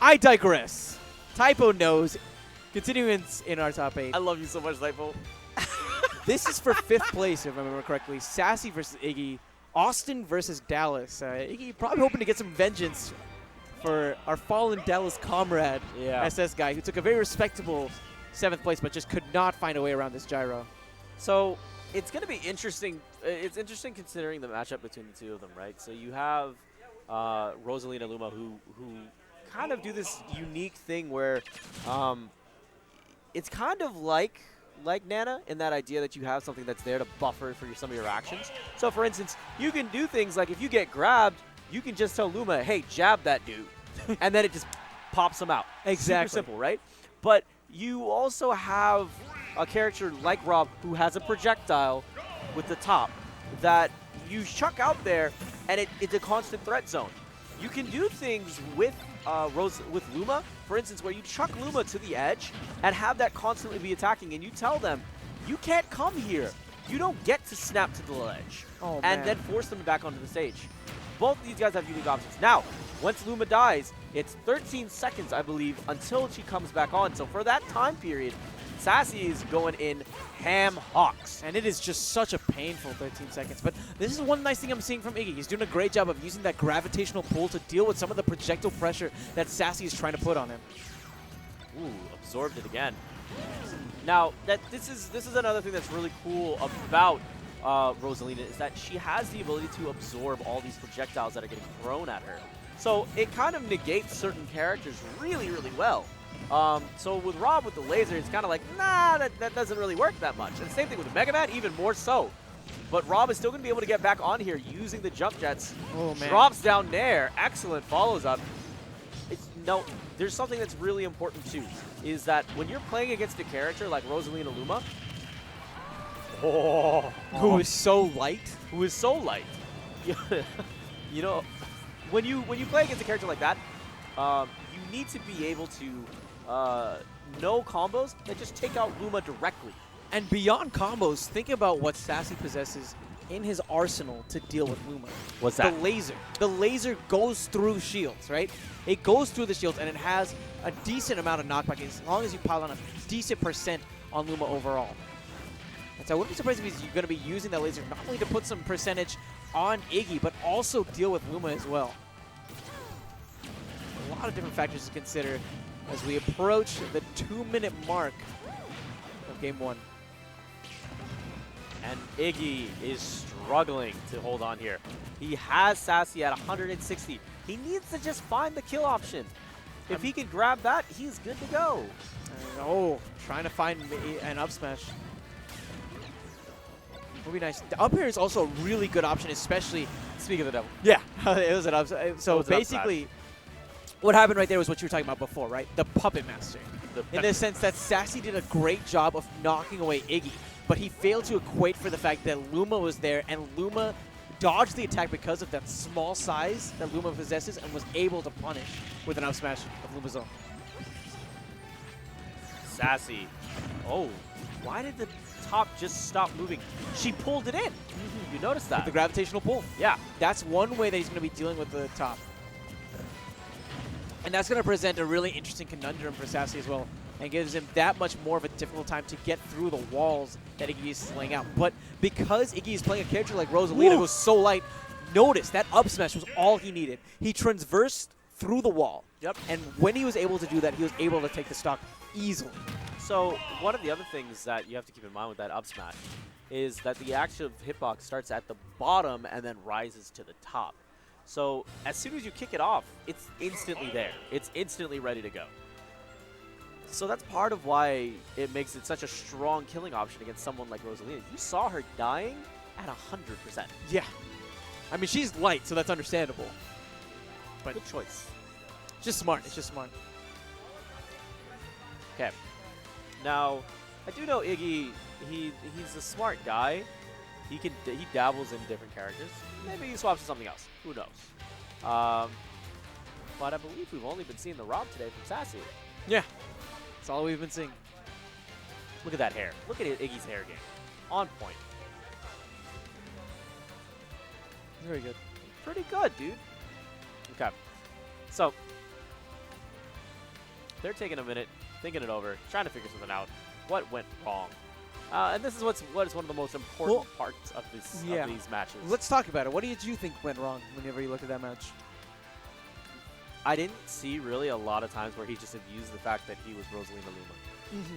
I digress. Typo knows. Continuing in our top 8. I love you so much, Typo. This is for 5th place, if I remember correctly. Sassy versus iiGGY. Austin versus Dallas. iiGGY probably hoping to get some vengeance for our fallen Dallas comrade, SS guy, who took a very respectable 7th place, but just could not find a way around this gyro. So it's going to be interesting. It's interesting considering the matchup between the two of them, right? So you have Rosalina Luma, who kind of do this unique thing where it's kind of like Nana in that idea that you have something that's there to buffer for some of your actions. So for instance, you can do things like if you get grabbed, you can just tell Luma, hey, jab that dude. And then it just pops him out. Exactly. Super simple, right? But you also have a character like Rob who has a projectile with the top that you chuck out there, and it's a constant threat zone. You can do things with Luma, for instance, where you chuck Luma to the edge and have that constantly be attacking, and you tell them, you can't come here. You don't get to snap to the ledge. And then force them back onto the stage. Both of these guys have unique options. Now, once Luma dies, it's 13 seconds, I believe, until she comes back on. So for that time period, Sassy is going in ham hocks. And it is just such a painful 13 seconds. But this is one nice thing I'm seeing from iiGGY. He's doing a great job of using that gravitational pull to deal with some of the projectile pressure that Sassy is trying to put on him. Ooh, absorbed it again. Now, this is another thing that's really cool about Rosalina, is that she has the ability to absorb all these projectiles that are getting thrown at her. So it kind of negates certain characters really, really well. So with Rob with the laser, it's kind of like, nah, that doesn't really work that much. And same thing with the Mega Man, even more so. But Rob is still going to be able to get back on here using the jump jets. Oh, man. Drops down there. Excellent follows up. No, there's something that's really important too, is that when you're playing against a character like Rosalina Luma, who is so light. Who is so light. You know, when you play against a character like that, you need to be able to know combos that just take out Luma directly. And beyond combos, think about what Sassy possesses in his arsenal to deal with Luma. What's that? The laser. The laser goes through shields, right? It goes through the shields, and it has a decent amount of knockback as long as you pile on a decent percent on Luma overall. And so I wouldn't be surprised if he's going to be using that laser not only to put some percentage on iiGGY, but also deal with Luma as well. A lot of different factors to consider as we approach the 2-minute mark of Game 1. And iiGGY is struggling to hold on here. He has Sassy at 160. He needs to just find the kill option. If he can grab that, he's good to go. Oh, trying to find an up smash. Would be nice. The up air is also a really good option, especially. Speaking of the devil. Yeah, it was an up. So basically, what happened right there was what you were talking about before, right? The Puppet Master. In the sense that Sassy did a great job of knocking away iiGGY, but he failed to equate for the fact that Luma was there, and Luma dodged the attack because of that small size that Luma possesses and was able to punish with an up smash of Luma's own. Sassy. Oh, why did the top just stop moving? She pulled it in. You noticed that? With the gravitational pull. Yeah. That's one way that he's going to be dealing with the top. And that's going to present a really interesting conundrum for Sassy as well, and gives him that much more of a difficult time to get through the walls that iiGGY is laying out. But because iiGGY is playing a character like Rosalina, who's so light, notice that up smash was all he needed. He transversed through the wall. Yep. And when he was able to do that, he was able to take the stock easily. So one of the other things that you have to keep in mind with that up smash is that the active hitbox starts at the bottom and then rises to the top. So as soon as you kick it off, it's instantly there. It's instantly ready to go. So that's part of why it makes it such a strong killing option against someone like Rosalina. You saw her dying at 100%. Yeah. I mean, she's light, so that's understandable. But good choice. It's just smart. It's just smart. Okay. Now, I do know iiGGY, he's a smart guy. He dabbles in different characters. Maybe he swaps to something else. Who knows? But I believe we've only been seeing the Rob today from Sassy. Yeah. That's all we've been seeing. Look at that hair. Look at iiGGY's hair game. On point. Very good. Pretty good, dude. Okay. So, They're taking a minute, thinking it over, trying to figure something out. What went wrong? And this is what is one of the most important parts of these matches. Let's talk about it. What did you think went wrong whenever you looked at that match? I didn't see really a lot of times where he just abused the fact that he was Rosalina Luma.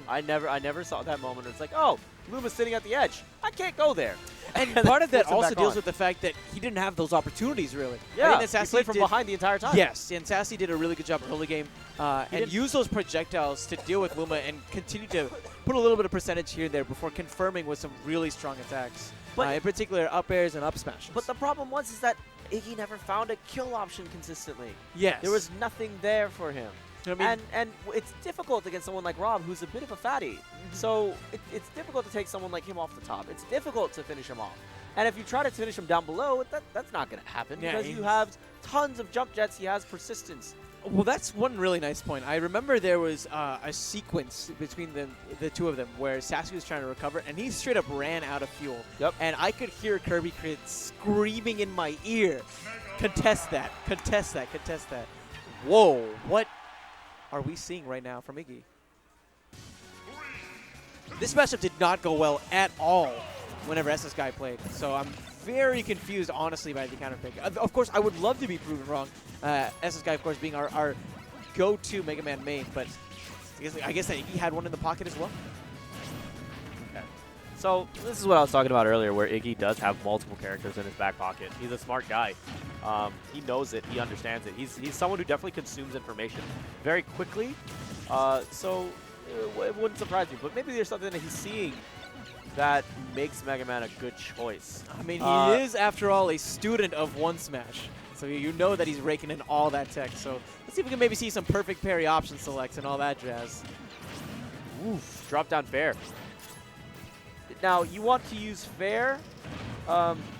I never saw that moment where it's like, oh, Luma's sitting at the edge. I can't go there. And part of that also deals with the fact that he didn't have those opportunities, really. Yeah, I think that he played from behind the entire time. Yes, and Sassy did a really good job early game and used those projectiles to deal with Luma and continue to put a little bit of percentage here and there before confirming with some really strong attacks. But in particular, up airs and up smashes. But the problem is that iiGGY never found a kill option consistently. Yes. There was nothing there for him. You know what I mean? And it's difficult against someone like Rob, who's a bit of a fatty. So it's difficult to take someone like him off the top. It's difficult to finish him off. And if you try to finish him down below, that's not going to happen because you have tons of jump jets. He has persistence. Well, that's one really nice point. I remember there was a sequence between the two of them where Sassy was trying to recover, and he straight up ran out of fuel. Yep. And I could hear Kirby Crit screaming in my ear, contest that, contest that, contest that. Whoa, what are we seeing right now from iiGGY? This matchup did not go well at all whenever iiGGY played, so I'm very confused, honestly, by the counter pick. Of course, I would love to be proven wrong. iiGGY, of course, being our go-to Mega Man main, but I guess that iiGGY had one in the pocket as well. Okay. So this is what I was talking about earlier, where iiGGY does have multiple characters in his back pocket. He's a smart guy. He knows it. He understands it. He's someone who definitely consumes information very quickly. So it wouldn't surprise me. But maybe there's something that he's seeing that makes Mega Man a good choice. I mean, he is, after all, a student of One Smash. So you know that he's raking in all that tech. So let's see if we can maybe see some perfect parry option selects and all that jazz. Oof, drop down fair. Now, you want to use fair.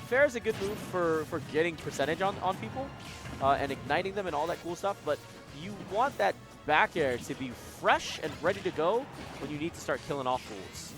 Fair is a good move for getting percentage on people and igniting them and all that cool stuff. But you want that back air to be fresh and ready to go when you need to start killing off fools.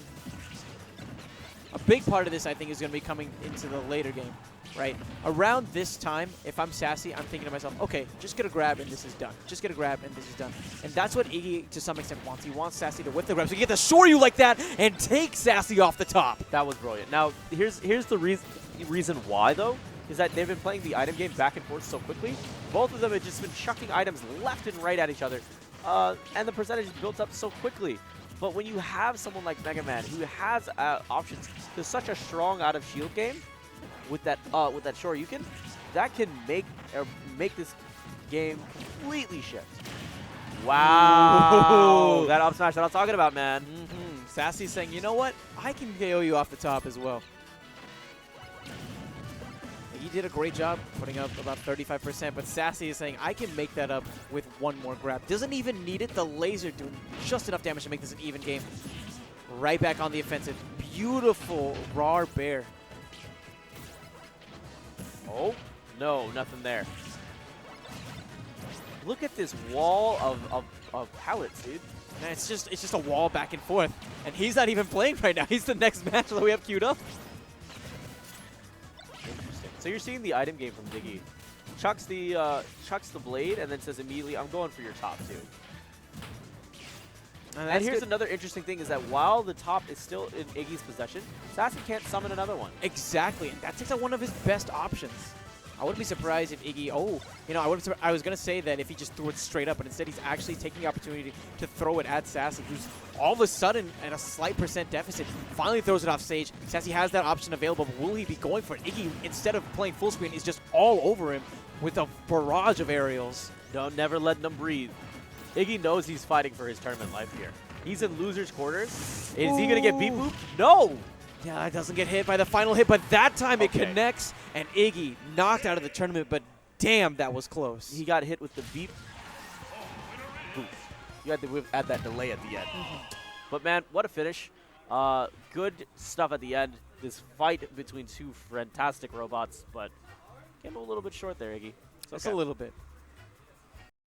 A big part of this, I think, is going to be coming into the later game, right? Around this time, if I'm Sassy, I'm thinking to myself, okay, just get a grab and this is done. Just get a grab and this is done. And that's what iiGGY, to some extent, wants. He wants Sassy to whip the grab so he get to Shoryu like that and take Sassy off the top. That was brilliant. Now, here's the reason why, though, is that they've been playing the item game back and forth so quickly. Both of them have just been chucking items left and right at each other, and the percentage is built up so quickly. But when you have someone like Mega Man who has options, there's such a strong out of shield game with that Shoryuken, that can make this game completely shift. Wow, Ooh. that up smash that I was talking about, man. Sassy's saying, you know what? I can KO you off the top as well. He did a great job putting up about 35%, but Sassy is saying, I can make that up with one more grab. Doesn't even need it. The laser doing just enough damage to make this an even game. Right back on the offensive. Beautiful raw bear. Oh, no, nothing there. Look at this wall of pallets, dude. Man, it's just a wall back and forth. And he's not even playing right now. He's the next match that we have queued up. So you're seeing the item game from iiGGY. Chucks the blade and then says immediately, I'm going for your top too. And here's another interesting thing is that while the top is still in iiGGY's possession, Sassy can't summon another one. Exactly, and that takes out one of his best options. I wouldn't be surprised if iiGGY, I was going to say that if he just threw it straight up, but instead he's actually taking the opportunity to throw it at Sassy, who's all of a sudden at a slight percent deficit, finally throws it off stage. Sassy has that option available, but will he be going for it? iiGGY, instead of playing full screen, is just all over him with a barrage of aerials. Don't never let them breathe. iiGGY knows he's fighting for his tournament life here. He's in loser's quarters. Is he going to get beat booped? No! Yeah, it doesn't get hit by the final hit, but that time it connects, and iiGGY knocked out of the tournament, but damn, that was close. He got hit with the beep. Boof. You had to add that delay at the end. But man, what a finish. Good stuff at the end. This fight between two fantastic robots, but came a little bit short there, iiGGY. Just a little bit.